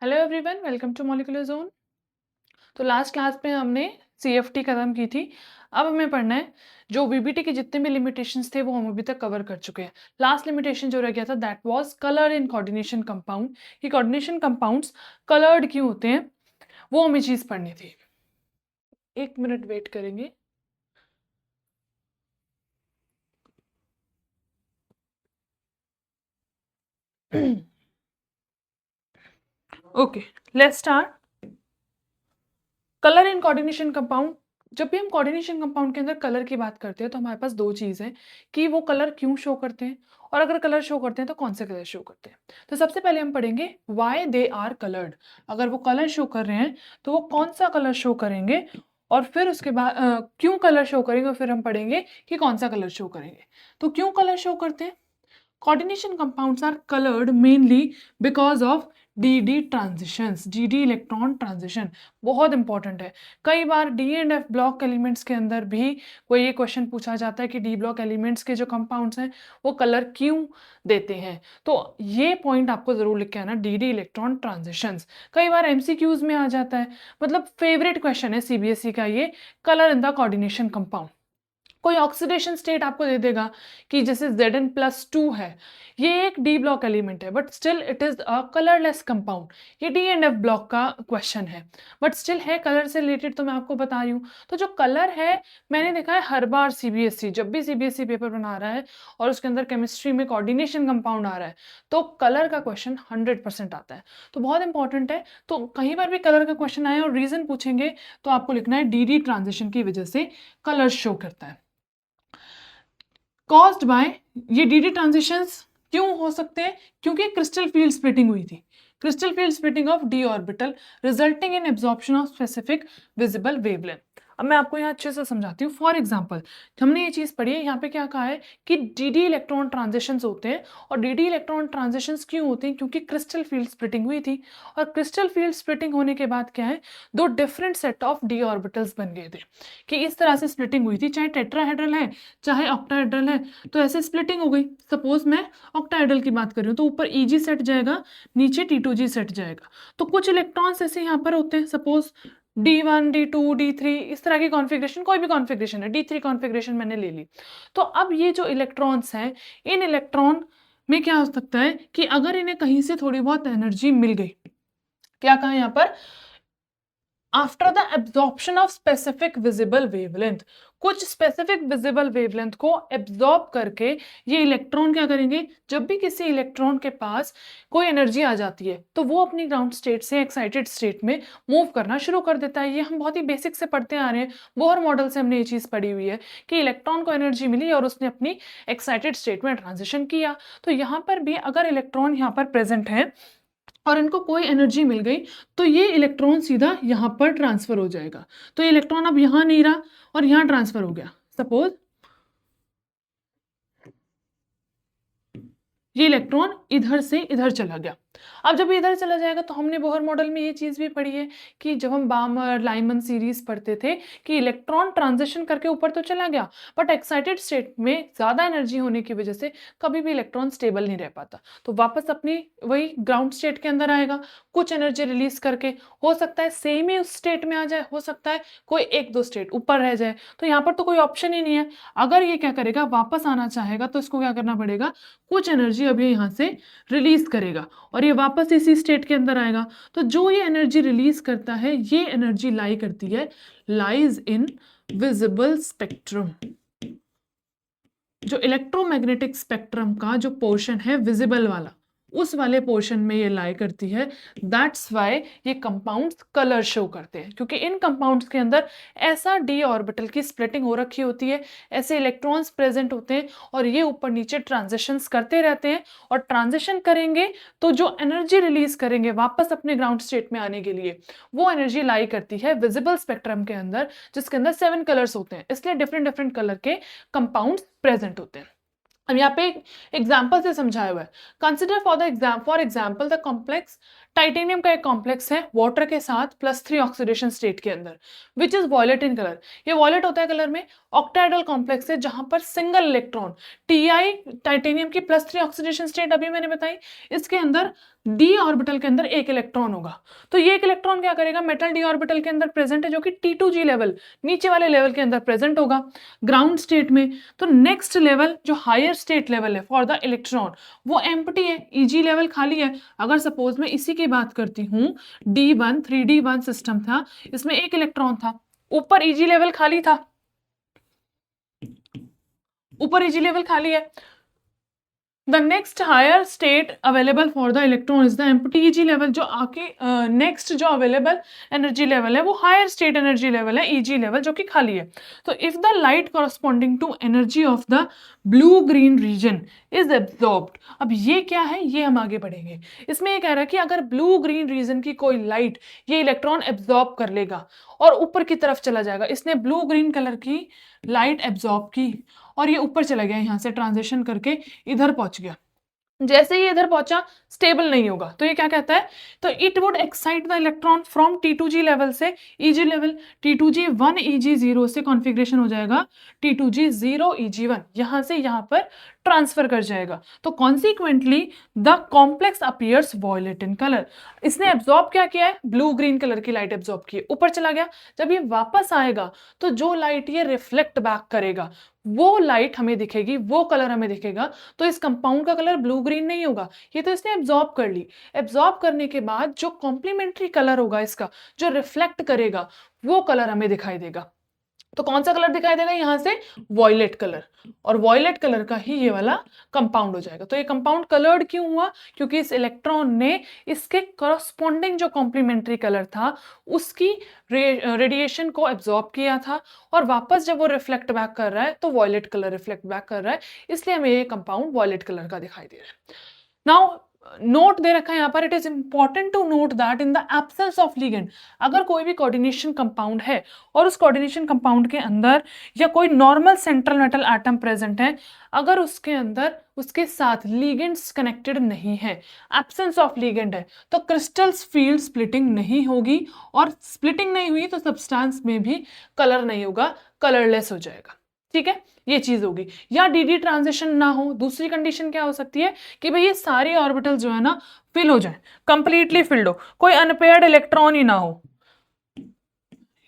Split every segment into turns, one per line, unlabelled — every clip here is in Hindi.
Hello everyone, welcome to molecular zone. तो लास्ट क्लास में हमने सीएफटी खत्म की थी। अब हमें पढ़ना है जो वीबीटी के जितने भी लिमिटेशंस थे वो हम अभी तक कवर कर चुके हैं। लास्ट लिमिटेशन जो रह गया था that was colour in coordination compound. कि कोऑर्डिनेशन कंपाउंड्स कलर्ड क्यों होते हैं वो हमें चीज पढ़नी थी। एक मिनट वेट करेंगे। Okay, let's start. Colour in coordination compound. जब भी हम कोऑर्डिनेशन कंपाउंड के अंदर कलर की बात करते हैं तो हमारे पास दो चीज़ हैं कि वो कलर क्यों शो करते हैं और अगर कलर शो करते हैं तो कौन से कलर शो करते हैं। तो सबसे पहले हम पढ़ेंगे व्हाई दे आर कलर्ड। अगर वो कलर शो कर रहे हैं तो वो कौन सा कलर शो करेंगे और फिर उसके बाद क्यों कलर शो करेंगे और फिर हम पढ़ेंगे कि कौन सा कलर शो करेंगे। तो क्यों कलर शो करते हैं? Coordination compounds are colored mainly because of D transitions. D electron transition बहुत इंपॉर्टेंट है। कई बार D and F block elements के अंदर भी कोई ये क्वेश्चन पूछा जाता है कि डी ब्लॉक एलिमेंट्स के जो कंपाउंड्स हैं वो कलर क्यों देते हैं। तो ये पॉइंट आपको जरूर लिख के आना, डी इलेक्ट्रॉन ट्रांजिशंस। कई बार एमसीक्यूज में आ जाता है, मतलब फेवरेट क्वेश्चन है सीबीएसई का ये, colour in the coordination compound. कोई ऑक्सीडेशन स्टेट आपको दे देगा कि जैसे Zn+2 है, ये एक डी ब्लॉक एलिमेंट है but still it is a colourless compound. ये डी एंड एफ ब्लॉक का क्वेश्चन है बट स्टिल है कलर से रिलेटेड, तो मैं आपको बता रही हूँ। तो जो कलर है, मैंने देखा है हर बार सीबीएसई जब भी सीबीएसई पेपर बना रहा है और उसके अंदर केमिस्ट्री में कोऑर्डिनेशन कंपाउंड आ रहा है तो कलर का क्वेश्चन 100% आता है। तो बहुत इंपॉर्टेंट है। तो कहीं पर भी कलर का क्वेश्चन आए और रीजन पूछेंगे तो आपको लिखना है डी ट्रांजिशन की वजह से कलर शो करता है। कॉज्ड बाय, ये डी ट्रांजिशंस क्यों हो सकते हैं? क्योंकि क्रिस्टल फील्ड स्प्लिटिंग हुई थी। Crystal field splitting of D orbital resulting in absorption of specific visible wavelength. अब मैं आपको यहाँ अच्छे से समझाती हूँ। फॉर एग्जाम्पल, हमने ये चीज पढ़ी है, यहाँ पे क्या कहा है कि डी इलेक्ट्रॉन ट्रांजिशंस होते हैं। और डी इलेक्ट्रॉन ट्रांजिशंस क्यों होते हैं? क्योंकि क्रिस्टल फील्ड स्प्लिटिंग हुई थी। और क्रिस्टल फील्ड स्प्लिटिंग होने के बाद क्या है, दो different set of D orbitals बन गए थे कि इस तरह से स्प्लिटिंग हुई थी। चाहे टेट्राहेड्रल है चाहे ऑक्टाहेड्रल है, तो ऐसे स्प्लिटिंग हो गई। सपोज मैं ऑक्टाहेड्रल की बात कर रही हूँ तो ऊपर ईजी सेट जाएगा, नीचे टी2जी सेट जाएगा। तो कुछ इलेक्ट्रॉन्स ऐसे यहाँ पर होते हैं, सपोज D1 D2 D3, इस तरह की कॉन्फ़िगरेशन, कोई भी कॉन्फ़िगरेशन है, D3 कॉन्फ़िगरेशन मैंने ले ली। तो अब ये जो इलेक्ट्रॉन्स हैं, इन इलेक्ट्रॉन में क्या हो सकता है कि अगर इन्हें कहीं से थोड़ी बहुत एनर्जी मिल गई, क्या कहा यहाँ पर, after the absorption of specific visible wavelength, कुछ स्पेसिफिक विजिबल वेवलेंथ को एब्जॉर्ब करके ये इलेक्ट्रॉन क्या करेंगे, जब भी किसी इलेक्ट्रॉन के पास कोई एनर्जी आ जाती है तो वो अपनी ग्राउंड स्टेट से एक्साइटेड स्टेट में मूव करना शुरू कर देता है। ये हम बहुत ही बेसिक से पढ़ते आ रहे हैं, बोहर मॉडल से हमने ये चीज़ पढ़ी हुई है कि इलेक्ट्रॉन को एनर्जी मिली और उसने अपनी एक्साइटेड स्टेट में ट्रांजिशन किया। तो यहाँ पर भी अगर इलेक्ट्रॉन यहाँ पर प्रेजेंट है और इनको कोई एनर्जी मिल गई तो ये इलेक्ट्रॉन सीधा यहाँ पर ट्रांसफर हो जाएगा। तो ये इलेक्ट्रॉन अब यहाँ नहीं रहा और यहाँ ट्रांसफर हो गया। सपोज ये इलेक्ट्रॉन इधर से इधर चला गया। अब जब इधर चला जाएगा तो हमने बोहर मॉडल में ये चीज़ भी पढ़ी है कि जब हम बामर लाइमन सीरीज पढ़ते थे कि इलेक्ट्रॉन ट्रांजिशन करके ऊपर तो चला गया बट एक्साइटेड स्टेट में ज़्यादा एनर्जी होने की वजह से कभी भी इलेक्ट्रॉन स्टेबल नहीं रह पाता, तो वापस अपनी वही ग्राउंड स्टेट के अंदर आएगा कुछ एनर्जी रिलीज करके। हो सकता है सेम ही उस स्टेट में आ जाए, हो सकता है कोई एक दो स्टेट ऊपर रह जाए। तो यहाँ पर तो कोई ऑप्शन ही नहीं है। अगर ये क्या करेगा, वापस आना चाहेगा तो इसको क्या करना पड़ेगा, कुछ एनर्जी अभी यहाँ से रिलीज करेगा और ये वापस इसी स्टेट के अंदर आएगा। तो जो ये एनर्जी रिलीज करता है ये एनर्जी लाई करती है, लाइज इन विजिबल स्पेक्ट्रम। जो इलेक्ट्रोमैग्नेटिक स्पेक्ट्रम का जो पोर्शन है विजिबल वाला, उस वाले पोर्शन में ये लाई करती है। दैट्स वाई ये कंपाउंड्स कलर शो करते हैं, क्योंकि इन कंपाउंड्स के अंदर ऐसा डी ऑर्बिटल की स्प्लिटिंग हो रखी होती है, ऐसे इलेक्ट्रॉन्स प्रेजेंट होते हैं और ये ऊपर नीचे ट्रांजिशंस करते रहते हैं। और ट्रांजिशन करेंगे तो जो एनर्जी रिलीज करेंगे वापस अपने ग्राउंड स्टेट में आने के लिए, वो एनर्जी लाई करती है विजिबल स्पेक्ट्रम के अंदर, जिसके अंदर 7 कलर्स होते हैं, इसलिए डिफरेंट डिफरेंट कलर के कंपाउंड्स प्रेजेंट होते हैं। अब यहाँ पे एग्जाम्पल से समझाया हुआ है। Consider for example the complex titanium का एक कॉम्प्लेक्स है वाटर के साथ +3 ऑक्सीडेशन स्टेट के अंदर, which is violet in colour. ये वॉयलेट होता है कलर में। ऑक्टाइडल कॉम्प्लेक्स है जहां पर सिंगल इलेक्ट्रॉन, Ti टाइटेनियम की +3 ऑक्सीडेशन स्टेट अभी मैंने बताई, इसके अंदर डी ऑर्बिटल के अंदर एक इलेक्ट्रॉन होगा। तो ये एक इलेक्ट्रॉन क्या करेगा, मेटल डी ऑर्बिटल के अंदर प्रेजेंट है जो कि T2G लेवल, नीचे वाले लेवल के अंदर प्रेजेंट होगा ग्राउंड स्टेट में। तो नेक्स्ट लेवल जो हायर स्टेट लेवल है फॉर द इलेक्ट्रॉन वो एम्प्टी है, Eg लेवल खाली है। अगर सपोज मैं इसी की बात करती हूँ, D1 3D1 सिस्टम था, इसमें एक इलेक्ट्रॉन था, ऊपर Eg लेवल खाली था, ऊपर Eg लेवल खाली है। The next higher state available for the electron is the empty Eg level। जो आके next जो available energy level है वो higher state energy level है, Eg level, जो कि खाली है। तो if the light corresponding to energy of the blue green region is absorbed, अब ये क्या है ये हम आगे पढ़ेंगे। इसमें ये कह रहा है कि अगर ब्लू ग्रीन रीजन की कोई लाइट ये इलेक्ट्रॉन एब्जॉर्ब कर लेगा और ऊपर की तरफ चला जाएगा, इसने ब्लू ग्रीन कलर की लाइट एब्जॉर्ब की और ये ऊपर चला गया, यहां से ट्रांजिशन करके इधर पहुंच गया, जैसे ही इधर पहुंचा स्टेबल नहीं होगा। तो ये क्या कहता है, तो it would excite the electron from T2G level से Eg लेवल, T2G1 Eg0 से कॉन्फ़िगरेशन हो जाएगा T2G0 Eg1, यहां से यहां पर ट्रांसफर कर जाएगा। तो consequently the complex appears violet in colour. इसने एब्जॉर्ब क्या किया है, ब्लू ग्रीन कलर की लाइट एब्जॉर्ब की, ऊपर चला गया। जब ये वापस आएगा तो जो लाइट ये रिफ्लेक्ट बैक करेगा वो लाइट हमें दिखेगी, वो कलर हमें दिखेगा। तो इस कंपाउंड का कलर ब्लू ग्रीन नहीं होगा, ये तो इसने एब्जॉर्ब कर ली। एब्जॉर्ब करने के बाद जो कॉम्प्लीमेंट्री कलर होगा इसका, जो रिफ्लेक्ट करेगा वो कलर हमें दिखाई देगा। तो कौन सा कलर दिखाई देगा यहां से, वॉयलेट कलर, और वॉयलेट कलर का ही ये वाला कंपाउंड हो जाएगा। तो ये कंपाउंड कलर्ड क्यों हुआ, क्योंकि इस इलेक्ट्रॉन ने इसके करस्पॉन्डिंग जो कॉम्प्लीमेंट्री कलर था उसकी रेडिएशन को एब्जॉर्ब किया था, और वापस जब वो रिफ्लेक्ट बैक कर रहा है तो वॉयलेट कलर रिफ्लेक्ट बैक कर रहा है, इसलिए हमें ये कंपाउंड वॉयलेट कलर का दिखाई दे रहा है। नाउ नोट दे रखा है यहाँ पर, it is important to note that in the absence of ligand, अगर कोई भी कोऑर्डिनेशन कंपाउंड है और उस कोऑर्डिनेशन कंपाउंड के अंदर या कोई normal central metal atom present है, अगर उसके अंदर उसके साथ लिगेंड्स कनेक्टेड नहीं है, एब्सेंस ऑफ लिगेंड है, तो क्रिस्टल्स फील्ड स्प्लिटिंग नहीं होगी, और स्प्लिटिंग नहीं हुई तो सब्सटेंस में भी कलर नहीं होगा, कलरलेस हो जाएगा। ठीक है, ये चीज होगी। या डी ट्रांजिशन ना हो, दूसरी कंडीशन क्या हो सकती है कि भाई ये सारी ऑर्बिटल जो है ना फिल हो जाए, कंप्लीटली फिल्ड हो, कोई अनपेयर्ड इलेक्ट्रॉन ही ना हो,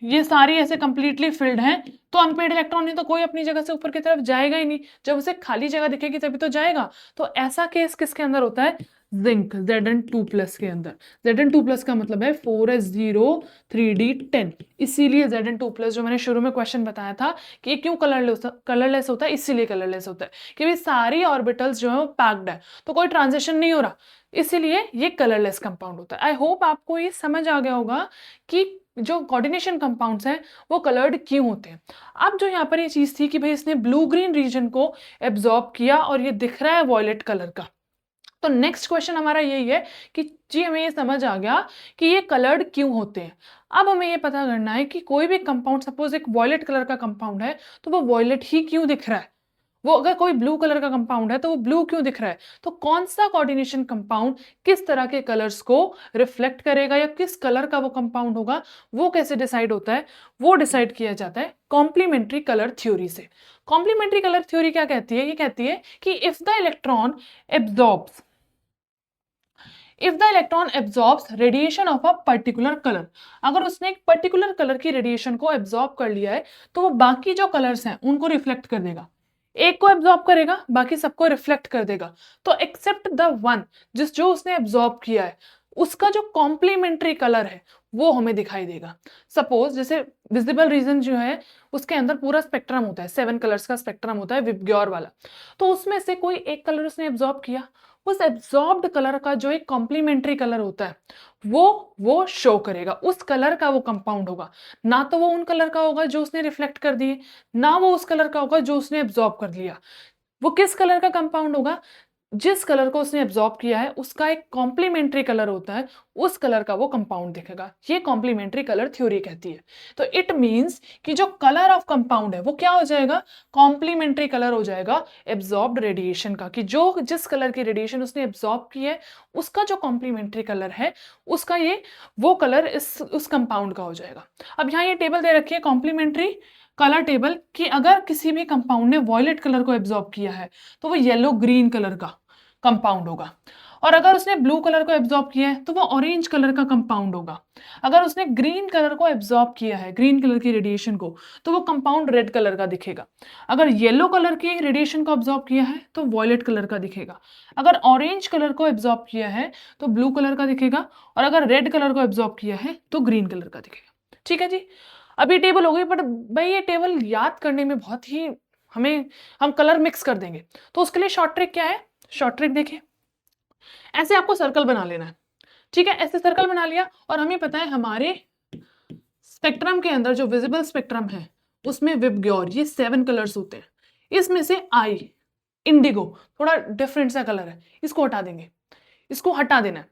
ये सारी ऐसे कंप्लीटली फिल्ड हैं, तो अनपेयर्ड इलेक्ट्रॉन नहीं तो कोई अपनी जगह से ऊपर की तरफ जाएगा ही नहीं, जब उसे खाली जगह दिखेगी तभी तो जाएगा। तो ऐसा केस किसके अंदर होता है, जिंक Zn2+ के अंदर। Zn2+ का मतलब है 4s0 3d10, इसीलिए Zn2+ जो मैंने शुरू में क्वेश्चन बताया था कि ये क्यों कलरलेस होता है, इसीलिए कलरलेस होता है कि भाई सारी ऑर्बिटल्स जो है वो पैक्ड है, तो कोई ट्रांजिशन नहीं हो रहा, इसीलिए ये कलरलेस कंपाउंड होता है। आई होप आपको ये समझ आ गया होगा कि जो कोऑर्डिनेशन कंपाउंड्स हैं वो कलर्ड क्यों होते हैं। अब जो यहाँ पर ये चीज थी कि भाई इसने ब्लू ग्रीन रीजन को एब्जॉर्ब किया और ये दिख रहा है वॉयलेट कलर का, तो नेक्स्ट क्वेश्चन हमारा यही है कि जी हमें ये समझ आ गया कि ये कलर्ड क्यों होते हैं। अब हमें ये पता करना है कि कोई भी कंपाउंड, सपोज एक वॉयलेट कलर का कंपाउंड है तो वो वॉयलेट ही क्यों दिख रहा है, वो अगर कोई ब्लू कलर का कंपाउंड है तो वो ब्लू क्यों दिख रहा है, तो कौन सा कोऑर्डिनेशन कंपाउंड किस तरह के कलर्स को रिफ्लेक्ट करेगा या किस कलर का वो कंपाउंड होगा, वो कैसे डिसाइड होता है, वो डिसाइड किया जाता है कॉम्प्लीमेंट्री कलर थ्योरी से। कॉम्प्लीमेंट्री कलर थ्योरी क्या कहती है, ये कहती है कि if the electron absorbs radiation of a particular colour, अगर उसने एक पर्टिकुलर कलर की रेडिएशन को एब्जॉर्ब कर लिया है तो वो बाकी जो कलर्स हैं उनको रिफ्लेक्ट कर देगा, एक को एब्जॉर्ब करेगा बाकी सबको रिफ्लेक्ट कर देगा। तो एक्सेप्ट द वन, जो उसने एब्जॉर्ब किया है उसका जो कॉम्प्लीमेंट्री कलर है वो हमें दिखाई देगा। सपोज जैसे विजिबल रीजन जो है उसके अंदर पूरा स्पेक्ट्रम होता है, 7 कलर्स का स्पेक्ट्रम होता है विबग्योर वाला, तो उसमें से कोई एक कलर उसने एब्जॉर्ब किया, उस एब्जॉर्ब्ड कलर का जो एक कॉम्प्लीमेंट्री कलर होता है वो शो करेगा, उस कलर का वो कंपाउंड होगा, ना तो वो उन कलर का होगा जो उसने रिफ्लेक्ट कर दिए, ना वो उस कलर का होगा जो उसने एब्जॉर्ब कर लिया। वो किस कलर का कंपाउंड होगा, जिस कलर को उसने एब्जॉर्ब किया है उसका एक कॉम्प्लीमेंट्री कलर होता है, उस कलर का वो कंपाउंड दिखेगा। ये कॉम्प्लीमेंट्री कलर थ्योरी कहती है। तो इट मींस कि जो कलर ऑफ कंपाउंड है वो क्या हो जाएगा, कॉम्प्लीमेंट्री कलर हो जाएगा एब्जॉर्ब्ड रेडिएशन का, कि जो जिस कलर की रेडिएशन उसने एब्जॉर्ब की है उसका जो कॉम्प्लीमेंट्री कलर है उसका ये वो कलर उस कंपाउंड का हो जाएगा। अब यहाँ ये टेबल दे रखी है कॉम्प्लीमेंट्री कलर टेबल, कि अगर किसी भी कंपाउंड ने वॉयलेट कलर को एब्जॉर्ब किया है तो वो येलो ग्रीन कलर का कंपाउंड होगा, और अगर उसने ब्लू कलर को एब्जॉर्ब किया है तो वो ऑरेंज कलर का कंपाउंड होगा। अगर उसने ग्रीन कलर को एब्जॉर्ब किया है, ग्रीन कलर की रेडिएशन को, तो वो कंपाउंड रेड कलर का दिखेगा। अगर येलो कलर की रेडिएशन को एब्जॉर्ब किया है तो वॉयलेट कलर का दिखेगा। अगर ऑरेंज कलर को एब्जॉर्ब किया है तो ब्लू कलर का दिखेगा, और अगर रेड कलर को एब्जॉर्ब किया है तो ग्रीन कलर का दिखेगा। ठीक है जी, अब ये टेबल हो गई, बट भाई ये टेबल याद करने में बहुत ही हम कलर मिक्स कर देंगे, तो उसके लिए शॉर्ट ट्रिक क्या है। शॉर्ट ट्रिक देखिए, ऐसे आपको सर्कल बना लेना है। ठीक है, ऐसे सर्कल बना लिया, और हमें पता है हमारे स्पेक्ट्रम के अंदर जो विजिबल स्पेक्ट्रम है उसमें विबग्योर ये 7 कलर्स होते हैं। इसमें से आई इंडिगो थोड़ा डिफरेंट सा कलर है, इसको हटा देंगे, इसको हटा देना है।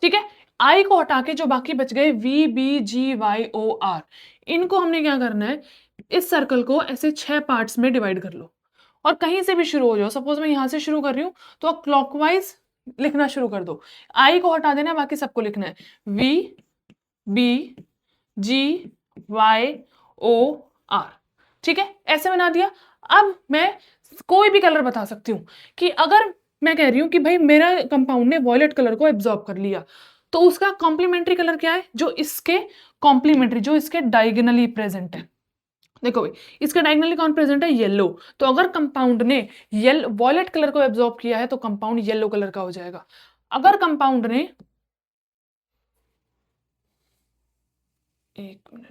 ठीक है, आई को हटा के जो बाकी बच गए VBGYOR, इनको हमने क्या करना है, इस सर्कल को ऐसे 6 पार्ट्स में डिवाइड कर लो, और कहीं से भी शुरू हो जाओ। सपोज मैं यहां से शुरू कर रही हूं तो क्लॉकवाइज लिखना शुरू कर दो। आई को हटा देना है, बाकी सबको लिखना है VBGYOR। ठीक है, ऐसे बना दिया। अब मैं कोई भी कलर बता सकती हूँ, कि अगर मैं कह रही हूँ कि भाई मेरा कंपाउंड ने वॉयलेट कलर को एब्जॉर्ब कर लिया, तो उसका कॉम्प्लीमेंट्री कलर क्या है, जो इसके कॉम्प्लीमेंट्री, जो इसके डायगोनली प्रेजेंट है। देखो भाई, इसका डायगोनली कौन प्रेजेंट है, येलो। तो अगर कंपाउंड ने वॉयलेट कलर को एब्जॉर्ब किया है तो कंपाउंड येलो कलर का हो जाएगा। अगर कंपाउंड ने, एक मिनट,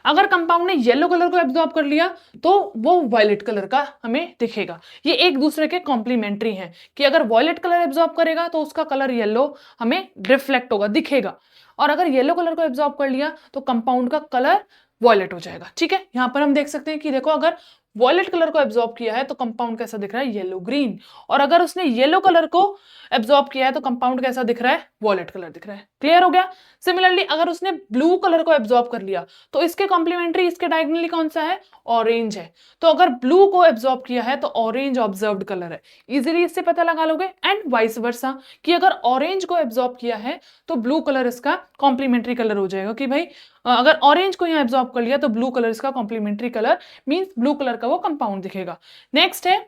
अगर कंपाउंड ने येलो कलर को एब्जॉर्ब कर लिया तो वो वायलेट कलर का हमें दिखेगा। ये एक दूसरे के कॉम्प्लीमेंट्री हैं, कि अगर वायलेट कलर एब्जॉर्ब करेगा तो उसका कलर येलो हमें रिफ्लेक्ट होगा, दिखेगा, और अगर येलो कलर को एब्जॉर्ब कर लिया तो कंपाउंड का कलर वॉयलेट हो जाएगा। ठीक है, यहां पर हम देख सकते हैं कि देखो, अगर वॉयलेट कलर को एब्जॉर्ब किया है तो कंपाउंड कैसा दिख रहा है, येलो ग्रीन, और अगर उसने येलो कलर को एब्जॉर्ब किया है तो कंपाउंड कैसा दिख रहा है, वॉयलेट कलर दिख रहा है। क्लियर हो गया। सिमिलरली अगर उसने ब्लू कलर को एब्जॉर्ब कर लिया तो इसके कॉम्प्लीमेंट्री, इसके डायगोनली कौन सा है, ऑरेंज है। तो अगर ब्लू को एब्जॉर्ब किया है तो ऑरेंज ऑब्जर्व्ड कलर है, इजीली इससे पता लगा लोगे। एंड वाइस वर्सा, कि अगर ऑरेंज को एब्जॉर्ब किया है तो ब्लू कलर इसका कॉम्प्लीमेंट्री कलर हो जाएगा, कि भाई अगर ऑरेंज को यहाँ एब्जॉर्ब कर लिया तो ब्लू कलर इसका complementary colour, means blue colour का वो कंपाउंड दिखेगा। नेक्स्ट है,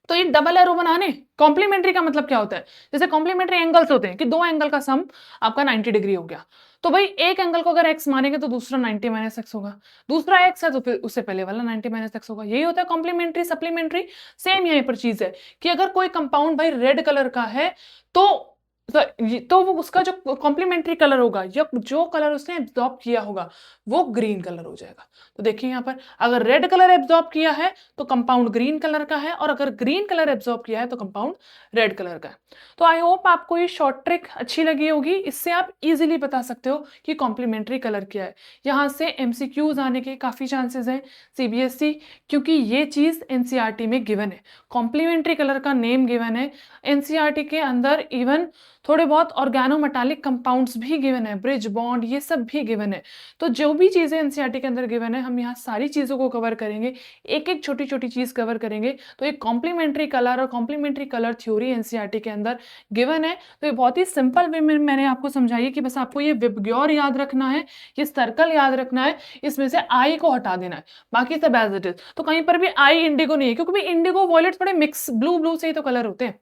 तो ये डबल एरो बनाने, कॉम्प्लीमेंट्री का मतलब क्या होता है, जैसे कॉम्प्लीमेंट्री एंगल्स होते हैं कि दो एंगल का सम आपका 90 डिग्री हो गया, तो भाई एक एंगल को अगर x मानेंगे तो दूसरा 90 माइनस एक्स होगा, दूसरा x है तो फिर उससे पहले वाला 90 माइनस एक्स होगा। यही होता है कॉम्प्लीमेंट्री सप्लीमेंट्री। सेम यहीं पर चीज है कि अगर कोई कंपाउंड भाई रेड कलर का है तो वो उसका जो कॉम्प्लीमेंट्री कलर होगा या जो कलर उसने एब्जॉर्ब किया होगा वो ग्रीन कलर हो जाएगा। तो देखिए यहाँ पर, अगर रेड कलर एब्जॉर्ब किया है तो कंपाउंड ग्रीन कलर का है, और अगर ग्रीन कलर एब्जॉर्ब किया है तो कंपाउंड रेड कलर का है। तो आई होप आपको ये शॉर्ट ट्रिक अच्छी लगी होगी, इससे आप इजीली बता सकते हो कि कॉम्प्लीमेंट्री कलर क्या है। यहाँ से एमसीक्यूज आने के काफी चांसेस हैं सीबीएसई, क्योंकि ये चीज एनसीईआरटी में गिवन है, कॉम्प्लीमेंट्री कलर का नेम गिवन है। एनसीईआरटी के अंदर इवन थोड़े बहुत ऑर्गेनोमेटालिक कंपाउंड्स भी गिवन है, ब्रिज बॉन्ड ये सब भी गिवन है। तो जो भी चीजें एनसीईआरटी के अंदर गिवन है हम यहाँ सारी चीजों को कवर करेंगे, एक एक छोटी छोटी चीज कवर करेंगे। तो एक कॉम्प्लीमेंट्री कलर और कॉम्प्लीमेंट्री कलर थ्योरी एनसीईआरटी के अंदर गिवन है। तो ये बहुत ही सिंपल वे में मैंने आपको समझाई कि बस आपको ये विबग्योर याद रखना है, ये सर्कल याद रखना है, इसमें से आई को हटा देना है, बाकी सब एज इट इज। तो कहीं पर भी आई इंडिगो नहीं है, क्योंकि इंडिगो वॉयलेट थोड़े मिक्स, ब्लू ब्लू से ही तो कलर होते हैं,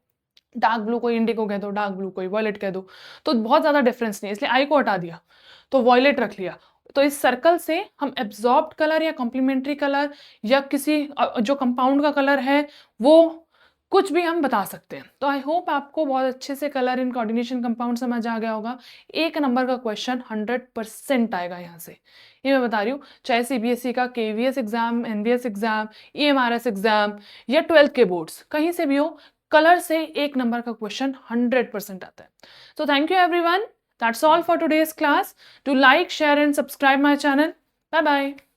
डार्क ब्लू को इंडिगो कह दो, डार्क ब्लू को वॉयलेट कह दो, तो बहुत ज्यादा डिफरेंस नहीं है, इसलिए आई को हटा दिया तो वॉयलेट रख लिया। तो इस सर्कल से हम एब्जॉर्ब्ड कलर या कॉम्प्लीमेंट्री कलर या किसी जो कंपाउंड का कलर है वो कुछ भी हम बता सकते हैं। तो आई होप आपको बहुत अच्छे से कलर इन कोऑर्डिनेशन कंपाउंड समझ आ गया होगा। एक नंबर का क्वेश्चन 100% आएगा यहाँ से, ये मैं बता रही हूँ, चाहे सीबीएसई का KVS exam, NVS exam, EMRS exam या 12th के बोर्ड्स, कहीं से भी हो, कलर से एक नंबर का क्वेश्चन 100% आता है। So thank you everyone. That's all for today's class. Do like, share and subscribe my channel. Bye bye.